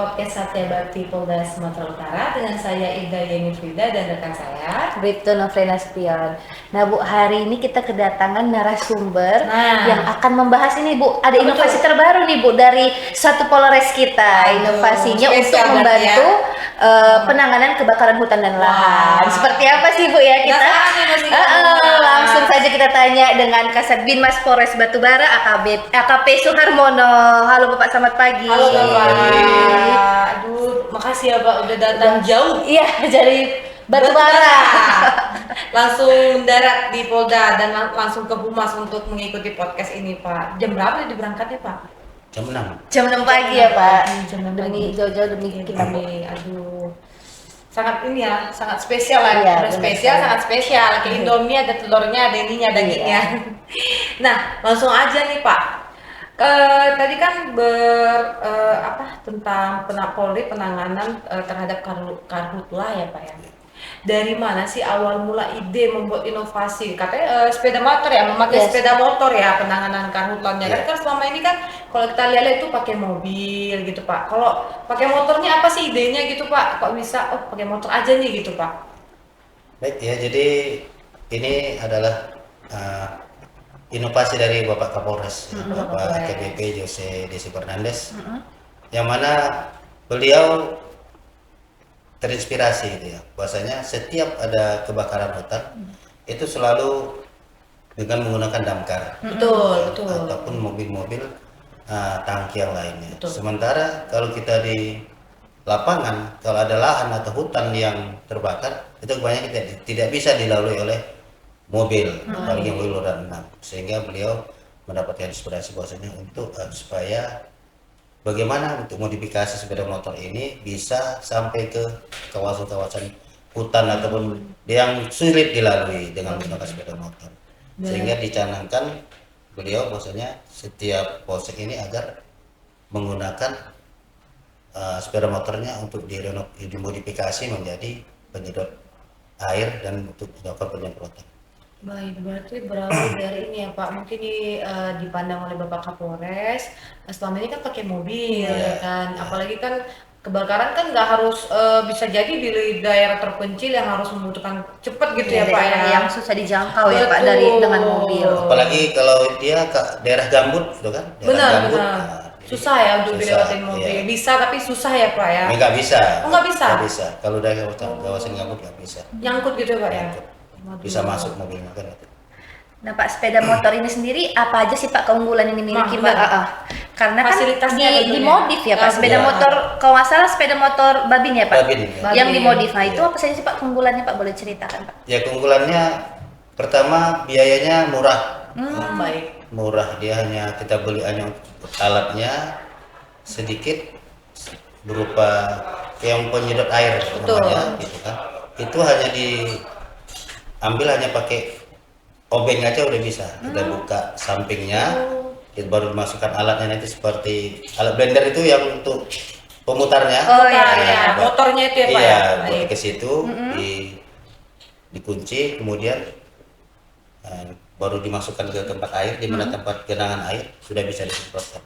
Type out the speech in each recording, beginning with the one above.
podcast Satya Bakti Polda Sumatera Utara dengan saya Ida Yeni Frida dan rekan saya Bribtu Novena Spion. Nah Bu, hari ini kita kedatangan narasumber yang akan membahas ini Bu, ada inovasi terbaru nih Bu dari satu Polres kita. Inovasinya untuk membantu penanganan kebakaran hutan dan lahan. Seperti apa sih Bu ya kita? Langsung saja kita tanya dengan Kasat Binmas Polres Batubara AKP Suharmono. Halo Bapak, selamat pagi. Halo Bapak. Aduh, makasih ya Pak udah datang jauh. Iya, dari Batubara. Langsung darat di Polda dan langsung ke Humas untuk mengikuti podcast ini Pak. Jam berapa nih diberangkatnya Pak? Jam 6. Jam 6 pagi ya Pak. Jam 6 Demi jauh-jauh demi kita Bu. Aduh. Sangat ini ya, sangat spesial lah. Iya, Udah spesial, sangat spesial. Kayak Indomie ada telurnya, ada ininya, dagingnya. Nah, langsung aja nih Pak. Tadi kan tentang Polri penanganan terhadap karhutlah ya Pak ya. Dari mana sih awal mula ide membuat inovasi? Katanya sepeda motor ya, memakai sepeda motor ya penanganan karhutlannya. Kan selama ini kan kalau kita lihat itu pakai mobil gitu Pak. Kalau pakai motornya apa sih idenya gitu Pak? Kok bisa pakai motor aja nih gitu Pak? Baik ya, jadi ini adalah inovasi dari Bapak Kapolres, Bapak AKBP Jose Desi Fernandes, yang mana beliau terinspirasi gitu ya, bahwasanya setiap ada kebakaran hutan itu selalu dengan menggunakan damkar, betul. ataupun mobil-mobil tangki yang lainnya. Sementara kalau kita di lapangan, kalau ada lahan atau hutan yang terbakar, itu kebanyakan tidak bisa dilalui oleh mobil, apalagi mobil roda 6, sehingga beliau mendapatkan inspirasi bahwasanya untuk supaya bagaimana untuk modifikasi sepeda motor ini bisa sampai ke kawasan-kawasan hutan ataupun yang sulit dilalui dengan menggunakan sepeda motor, sehingga dicanangkan beliau bahwasanya setiap polsek ini agar menggunakan sepeda motornya untuk dimodifikasi menjadi penyedot air dan untuk dilakukan penyemprotan. Baik, berarti berawal dari ini ya Pak, mungkin dipandang oleh Bapak Kapolres, selama ini kan pakai mobil ya kan, apalagi kan kebakaran kan nggak harus bisa jadi di daerah terpencil yang harus membutuhkan cepat gitu ya Pak ya. Yang susah dijangkau ya Pak dengan mobil. Apalagi kalau dia ke daerah gambut gitu kan. Benar. Susah ya untuk dilewatin mobil. Bisa tapi susah ya Pak ya. Nggak bisa. Nggak bisa. Nggak bisa. Kalau daerah kawasan gambut nggak bisa. Nyangkut gitu Pak ya. Bisa masuk mobilnya kan. Nah Pak, sepeda motor ini sendiri apa aja sih Pak keunggulan yang dimiliki Pak? Karena kan dimodif ya Pak, sepeda motor, kalau nggak salah sepeda motor Babin ya Pak? Babin. Yang dimodif, nah itu apa saja sih Pak keunggulannya Pak, boleh ceritakan Pak? Ya keunggulannya pertama biayanya murah. Baik. Murah, dia hanya kita beli hanya alatnya sedikit berupa yang penyedot air namanya gitu kan. Itu hanya diambil hanya pakai obeng aja udah bisa. Kita buka sampingnya, kita baru dimasukkan alatnya nanti seperti alat blender itu yang untuk pemutarnya. Motornya itu ya Pak ya. Iya, ke situ dikunci, kemudian baru dimasukkan ke tempat air, di mana tempat genangan air sudah bisa disemprotkan.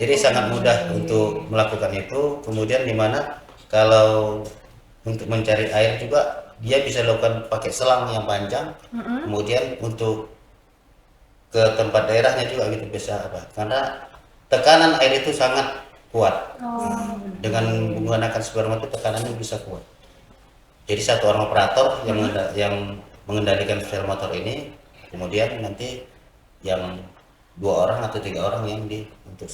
Jadi sangat mudah untuk melakukan itu. Kemudian di mana kalau untuk mencari air juga dia bisa dilakukan pakai selang yang panjang, kemudian untuk ke tempat daerahnya juga gitu bisa karena tekanan air itu sangat kuat. Dengan menggunakan sepeda motor tekanannya bisa kuat. Jadi satu orang operator yang mengendalikan sepeda motor ini, kemudian nanti yang 2 orang atau 3 orang yang untuk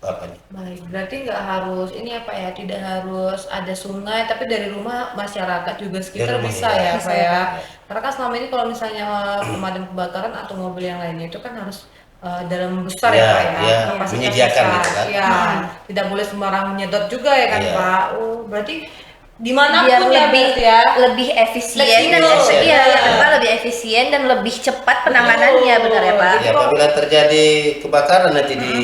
apanya. Baik, berarti nggak harus ini apa ya, tidak harus ada sungai, tapi dari rumah masyarakat juga sekitar bisa ya Pak ya. Karena kan selama ini kalau misalnya pemadam kebakaran atau mobil yang lainnya itu kan harus dalam besar ya Pak ya, menyediakan gitu kan. Ya, tidak boleh sembarang menyedot juga ya kan Pak. Berarti dimanapun biar lebih efisien dan lebih efisien dan lebih cepat penanganannya, benar ya Pak? Ya, apabila terjadi kebakaran nanti di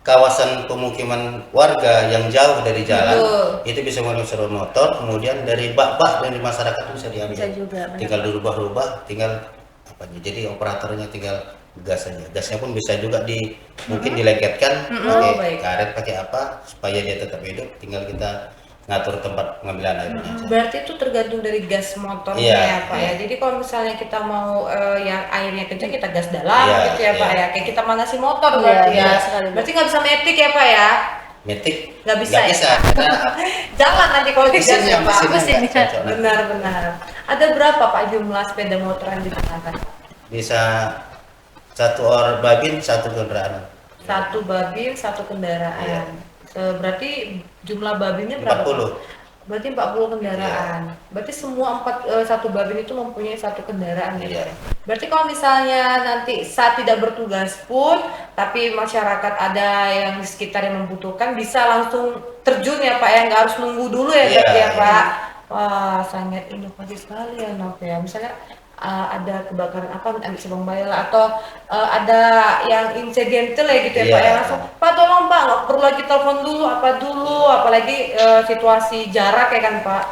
kawasan pemukiman warga yang jauh dari jalan, itu bisa menggunakan sepeda motor, kemudian dari bak-bak dari masyarakat bisa diambil. Bisa juga, tinggal dirubah-rubah, tinggal apanya. Jadi operatornya tinggal gas saja. Gasnya pun bisa juga mungkin dilengketkan pakai karet, pakai apa supaya dia tetap hidup. Tinggal kita ngatur tempat pengambilan airnya aja. Berarti itu tergantung dari gas motornya Iya, ya Pak iya. ya. Jadi kalau misalnya kita mau yang airnya kencang kita gas dalam Iya, gitu ya Pak iya. ya. Kayak kita manasi motor Iya, berarti ya. benar sekali, Bu. Berarti nggak bisa metik ya Pak ya. Metik Nggak bisa ya? karena Jangan nanti kalau digas mesinnya ya Pak. mesinnya nggak cocok. Benar-benar. Ada berapa Pak jumlah sepeda motor yang digunakan? Bisa satu babin satu kendaraan. Satu babin, satu kendaraan. Iya. Berarti jumlah babinnya berapa? 40. Pak? Berarti 40 kendaraan. Berarti semua satu babin itu mempunyai satu kendaraan ya. Iya. Pak? Berarti kalau misalnya nanti saat tidak bertugas pun, tapi masyarakat ada yang di sekitar yang membutuhkan, bisa langsung terjun ya Pak ya, nggak harus nunggu dulu ya Iya, berarti ya iya. Pak. Wah, sangat inovasi sekali ya Nov ya. Misalnya ada kebakaran apa ambil Sabang Bayla atau ada yang insidental ya gitu ya Iya. Pak ya, langsung Pak tolong Pak, nggak perlu lagi telepon dulu apalagi situasi jarak ya kan Pak.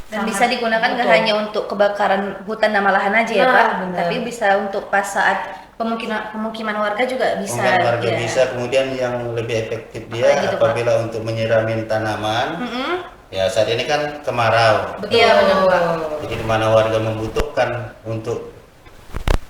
Dan Sangat bisa digunakan nggak betul. hanya untuk kebakaran hutan dan lahan aja ya Nah, Pak, benar. tapi bisa untuk pas saat pemukiman warga juga bisa. Mungkin warga ya. bisa, kemudian yang lebih efektif dia Apalagi tuh, Pak? apabila untuk menyiramin tanaman. Mm-mm. Ya saat ini kan kemarau. Betul. Iya, benar, Pak. Jadi di mana warga membutuhkan untuk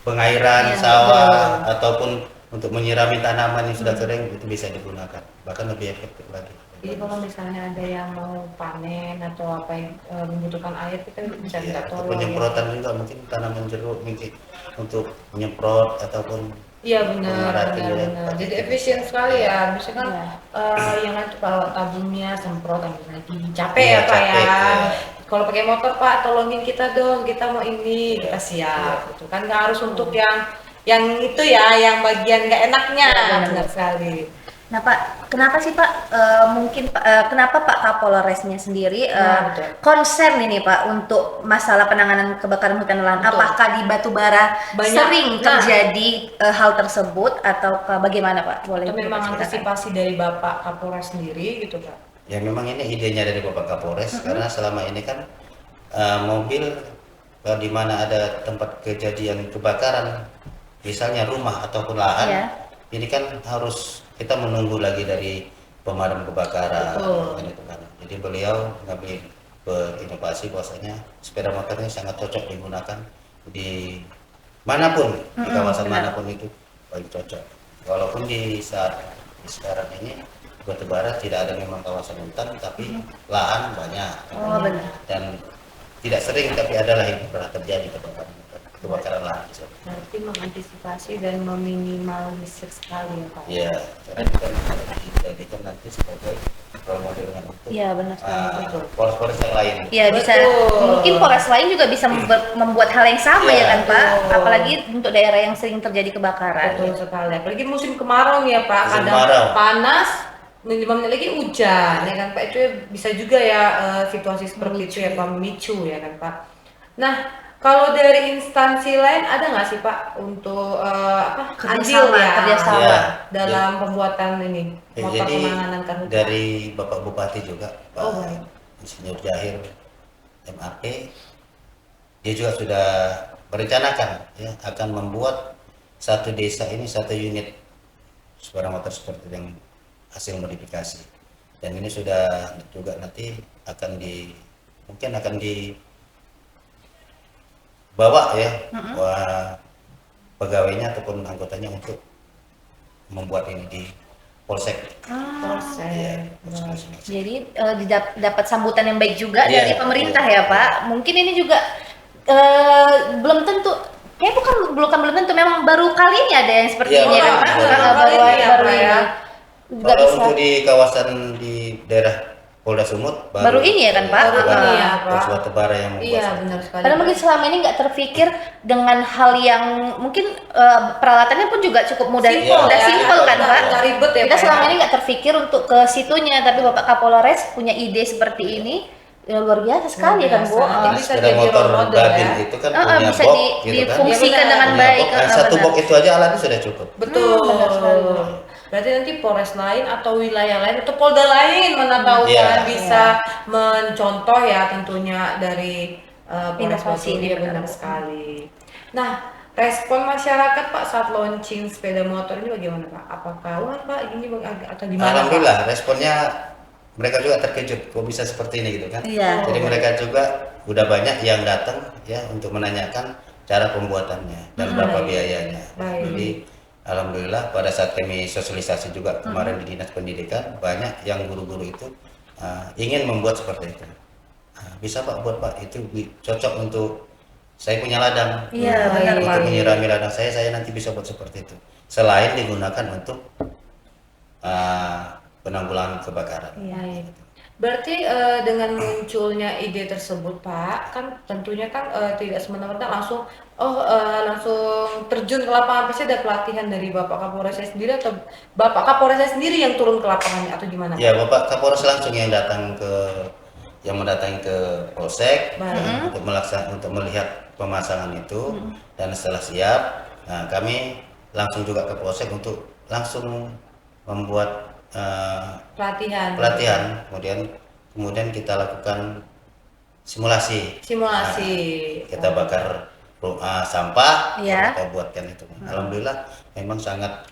pengairan Iya, sawah ataupun untuk menyirami tanaman yang sudah kering, itu bisa digunakan. Bahkan lebih efektif lagi. Jadi kalau misalnya ada yang mau panen atau apa yang membutuhkan air, kita bisa minta Ya, tolong. ataupun penyemprotan juga mungkin tanaman jeruk mungkin untuk menyemprot ataupun Iya benar, Memerhati ya. benar. Jadi efisien sekali ya. Misalkan Iya. yang itu kalau tabungnya semprot ambil lagi, capek Iya, ya Pak capek, ya. ya. Kalau pakai motor Pak, tolongin kita dong, kita mau ini, kita siap. Gitu kan nggak harus untuk yang itu ya, yang bagian nggak enaknya. Iya, benar. Benar sekali. Nah Pak, kenapa sih Pak, mungkin Pak, kenapa Pak Kapolresnya sendiri Nah, betul. concern ini Pak untuk masalah penanganan kebakaran hutan dan lahan? Betul. Apakah di Batubara Banyak. sering Nah. terjadi hal tersebut atau bagaimana Pak? Boleh Itu memang diceritakan? antisipasi dari Bapak Kapolres sendiri gitu Pak. ya memang ini idenya dari Bapak Kapolres karena selama ini kan mobil di mana ada tempat kejadian kebakaran, misalnya rumah ataupun lahan, Iya. ini kan harus kita menunggu lagi dari pemadam kebakaran. Betul. Kan itu kan. Jadi beliau ngambil berinovasi bahwasanya sepeda motor ini sangat cocok digunakan di manapun, di kawasan benar. manapun itu paling cocok. Walaupun di sekarang ini Batubara tidak ada memang kawasan hutan, tapi lahan banyak. Oh benar. Dan tidak sering, tapi adalah yang pernah terjadi kebakaran lahan. Berarti mengantisipasi dan meminimalisir sekali ya Pak. Ya, karena kita dijadikan nanti sebagai role model untuk Iya benar sekali. polis-polis yang lain. Ya bisa, Betul. mungkin Polres lain juga bisa membuat hal yang sama Iya, ya kan Pak, betul. apalagi untuk daerah yang sering terjadi kebakaran. Betul sekali. Apalagi musim kemarau nih ya Pak, Musim kadang kemarau. panas, 5 menit lagi hujan ya kan Pak. Itu bisa juga ya situasi seperti itu ya Pak, memicu ya kan Pak. Nah, kalau dari instansi lain ada nggak sih Pak untuk andil Kerjasama, ya kerjasama. Iya. dalam pembuatan ini motor Jadi penanganan karhutla? dari Bapak Bupati juga, Pak Oh, baik. Insinyur Jahir MAP, dia juga sudah merencanakan ya akan membuat satu desa ini satu unit sepeda motor seperti yang hasil modifikasi, dan ini sudah juga nanti mungkin akan dibawa ya pegawainya ataupun anggotanya untuk membuat ini di Polsek. Proses. Ya, Jadi dapat sambutan yang baik juga Iya, dari pemerintah iya. ya Pak. Mungkin ini juga belum tentu, kayak belum tentu, memang baru kali ini ada yang seperti Iya, ini ya kan Pak. baru Karena kali ini ya, baru Pak, ini. ya. Juga Kalau bisa. untuk di kawasan di daerah Polda Sumut Baru ini ya kan, Pak? Baru ini ya, Pak. Polres Batubara yang membuat Iya satu. benar sekali. Karena mungkin selama ini nggak terpikir dengan hal yang mungkin peralatannya pun juga cukup mudah, Simpel mudah ya, simpel kan nggak- Pak. nggak ribet ya, Kita Pak, selama ya. ini nggak terpikir untuk ke situnya, tapi Bapak Kapolres punya ide seperti ini, ya luar biasa sekali kan Bu. biasa. Nanti Nah, bisa sepeda jadi motor role model babin ya. itu kan bisa punya box gitu kan. difungsikan Iya, dengan benar. Punya baik. box. Nah, satu benar. box itu aja alatnya sudah cukup. Betul. benar sekali. Berarti nanti Polres lain atau wilayah lain atau Polda lain mana tahu Iya. kan bisa mencontoh ya tentunya dari Polres Inovasi Batu. ini Iya benar. benar sekali. Nah, respon masyarakat Pak saat launching sepeda motor ini bagaimana Pak? Apakah wah Pak gini atau gimana Pak? Alhamdulillah responnya mereka juga terkejut kok bisa seperti ini gitu kan. Iya. Jadi mereka juga udah banyak yang datang ya untuk menanyakan cara pembuatannya dan berapa biayanya. Baik. Jadi alhamdulillah pada saat kami sosialisasi juga kemarin di Dinas Pendidikan banyak yang guru-guru itu ingin membuat seperti itu. Bisa Pak buat Pak, itu cocok untuk saya punya ladang. Iya, benar, untuk Pak. menyirami ladang saya nanti bisa buat seperti itu. Selain digunakan untuk penanggulangan kebakaran. Baik. Berarti dengan munculnya ide tersebut Pak, kan tentunya kan tidak semena-mena langsung langsung terjun ke lapangan, pasti ada pelatihan dari Bapak Kapolres sendiri atau Bapak Kapolres sendiri yang turun ke lapangannya atau gimana? Ya, Bapak Kapolres langsung yang mendatangi ke Polsek untuk melihat pemasangan itu dan setelah siap, nah kami langsung juga ke Polsek untuk langsung membuat Pelatihan. kemudian kita lakukan simulasi. Simulasi. Kita bakar sampah, Iya. kita buatkan itu. Alhamdulillah memang sangat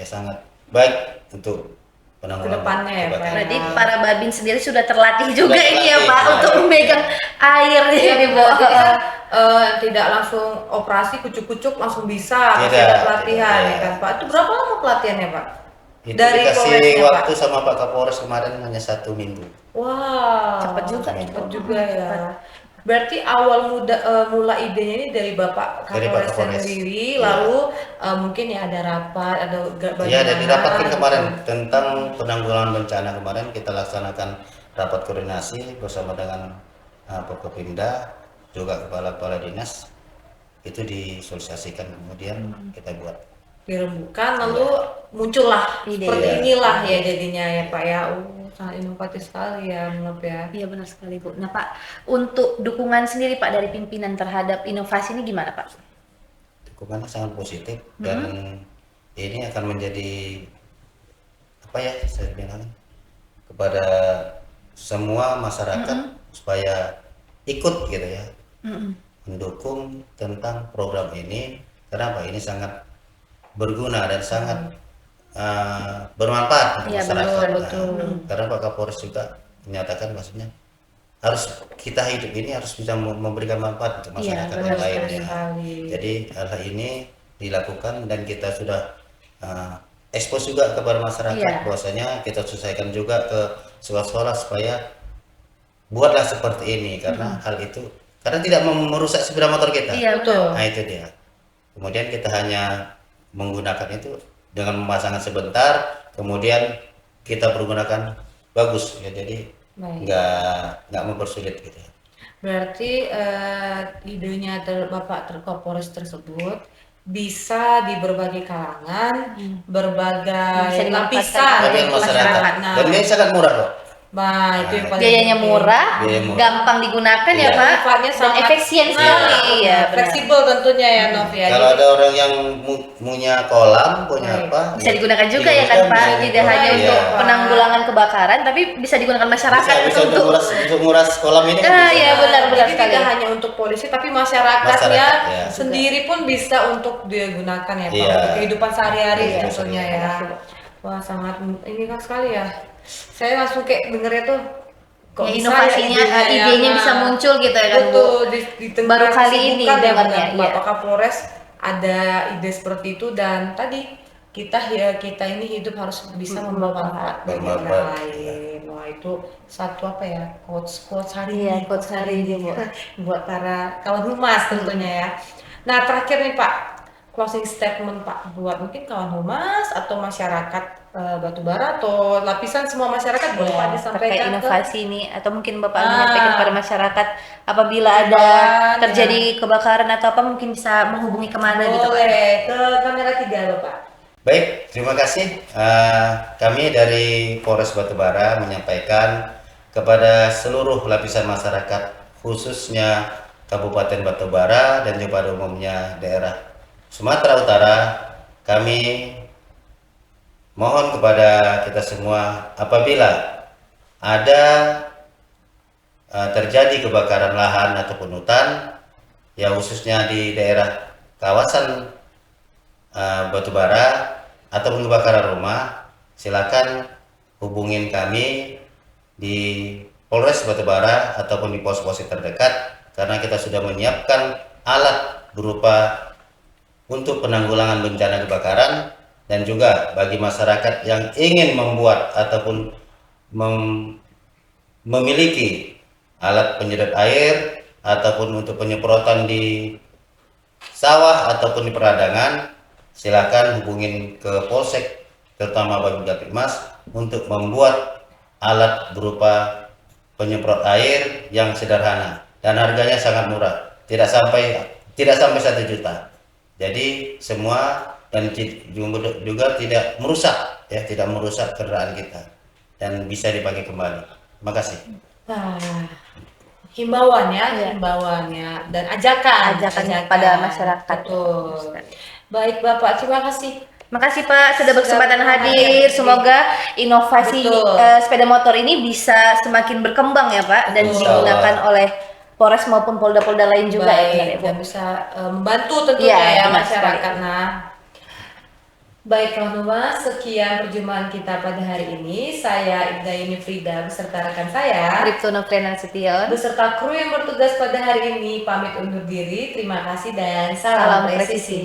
sangat baik untuk penanggulangan Kedepannya ya, Pak. kebakaran. Berarti para babin sendiri sudah terlatih juga Sudah ini ya terlatih, Pak ya. untuk memegang air ini Bu. Jadi kan tidak langsung operasi kucuk-kucuk langsung bisa, pasti Tidak, ada pelatihan tidak. ya kan Pak. Itu berapa lama pelatihannya Pak? Itu Dari dikasih Polresnya, waktu Pak? sama Pak Kapolres kemarin hanya 1 minggu. Wah, Cepat juga. cepat juga ya. Berarti awal mula idenya ini dari Bapak Dari Pak Kapolres Kapolres. sendiri, Iya. lalu mungkin ya ada rapat, ada Iya, ada dirapatkan gitu. kemarin tentang penanggulangan bencana. Kemarin kita laksanakan rapat koordinasi bersama dengan Forkopimda, juga kepala-kepala dinas. Itu disosialisasikan, kemudian kita buat. dirembukan, lalu muncullah Ide. seperti Iya. inilah ya jadinya ya Pak ya. Sangat inovatif sekali ya menurut ya. Iya benar sekali Bu. Nah Pak, untuk dukungan sendiri Pak dari pimpinan terhadap inovasi ini gimana Pak? Dukungannya sangat positif dan ini akan menjadi saya bilang kepada semua masyarakat supaya ikut gitu ya, mendukung tentang program ini. Kenapa? Ini sangat berguna dan sangat bermanfaat untuk Iya, masyarakat. betul. Karena Pak Kapolres juga menyatakan maksudnya harus kita hidup ini harus bisa memberikan manfaat untuk Iya, masyarakat benar yang lainnya. sekali. Jadi hal ini dilakukan dan kita sudah expose juga kepada masyarakat, Iya. bahwasanya kita selesaikan juga ke sekolah-sekolah supaya buatlah seperti ini karena hal itu karena tidak merusak sepeda motor kita. Iya Betul. Nah itu dia. Kemudian kita hanya menggunakan itu dengan pemasangan sebentar, kemudian kita pergunakan bagus ya, jadi Baik. nggak mempersulit gitu ya. Berarti idenya Bapak Kapolres tersebut bisa di berbagai kalangan, berbagai Bisa dimanfaatkan lapisan oleh Bagian masyarakat. Nah, Dan ini sangat murah kok. nah, itu yang paling biayanya penting. murah, Biaya murah. gampang digunakan ya Iya. Pak, Sifatnya dan sangat efisien sekali ya. benar. fleksibel tentunya ya Nov ya. Kalau Jadi- ada orang yang punya kolam, punya Baik. apa? Bisa digunakan juga ya kan Pak, tidak hanya Iya. untuk penanggulangan kebakaran, tapi bisa digunakan masyarakat Bisa untuk nguras kolam ini. kan Ah, bisa. iya, benar Jadi sekali. tidak hanya untuk polisi tapi masyarakatnya Masyarakat, ya. sendiri pun bisa untuk digunakan ya Pak Iya. untuk kehidupan sehari-hari Iya, tentunya ya. sehari-hari. Wah sangat ini kan sekali ya. Saya langsung kayak dengernya tuh kok Ya, bisa inovasinya, ya idenya bisa muncul gitu ya kan Bu. Betul di tengah Baru kali ini kesibukan ya dengarnya, benar. iya. Bapak Kapolres ada ide seperti itu dan tadi kita ini hidup harus bisa membawa manfaat bagi orang Bermanfaat, lain. Wah itu satu apa ya quotes hari Iya, ini quotes hari ini, Bu. buat para kawan humas tentunya ya. Nah terakhir nih Pak, closing statement Pak buat mungkin kawan humas atau masyarakat Batubara atau lapisan semua masyarakat boleh Pak Ya, terkait disampaikan ke inovasi ini atau mungkin Bapak Ah. menyampaikan kepada masyarakat apabila ada Kebakaran, terjadi kebakaran atau apa mungkin bisa menghubungi kemana gitu Pak. boleh ke kamera 3 Bapak. Baik, terima kasih. Kami dari Polres Batubara menyampaikan kepada seluruh lapisan masyarakat, khususnya Kabupaten Batubara dan juga pada umumnya daerah Sumatera Utara, kami mohon kepada kita semua apabila ada terjadi kebakaran lahan ataupun hutan, ya khususnya di daerah kawasan batubara ataupun kebakaran rumah, silakan hubungin kami di Polres Batubara ataupun di pos-pos terdekat, karena kita sudah menyiapkan alat berupa untuk penanggulangan bencana kebakaran, dan juga bagi masyarakat yang ingin membuat ataupun memiliki alat penyedot air ataupun untuk penyemprotan di sawah ataupun di peradangan, silakan hubungin ke Polsek, terutama bagi Kapitmas, untuk membuat alat berupa penyemprot air yang sederhana dan harganya sangat murah, tidak sampai 1 juta. Jadi semua, dan juga tidak merusak ya, tidak merusak kendaraan kita dan bisa dipakai kembali. Terima kasih. Nah, himbauan ya, Iya. himbauannya dan ajakan kepada masyarakat. Betul. Baik Bapak, terima kasih. Makasih Pak sudah berkesempatan Sudah hadir. Semoga inovasi Betul. sepeda motor ini bisa semakin berkembang ya Pak, dan Betul. digunakan oleh Polres maupun polda-polda lain juga ya benar ya, Baik, Bu. dan bisa membantu tentunya Iya, ya benar masyarakat. Nah, baik teman-teman, sekian perjumpaan kita pada hari ini. Saya Ibda Yuni Frida beserta rekan saya Bribtu Novriana Nasution. beserta kru yang bertugas pada hari ini pamit undur diri. Terima kasih dan Salam salam presisi. presisi.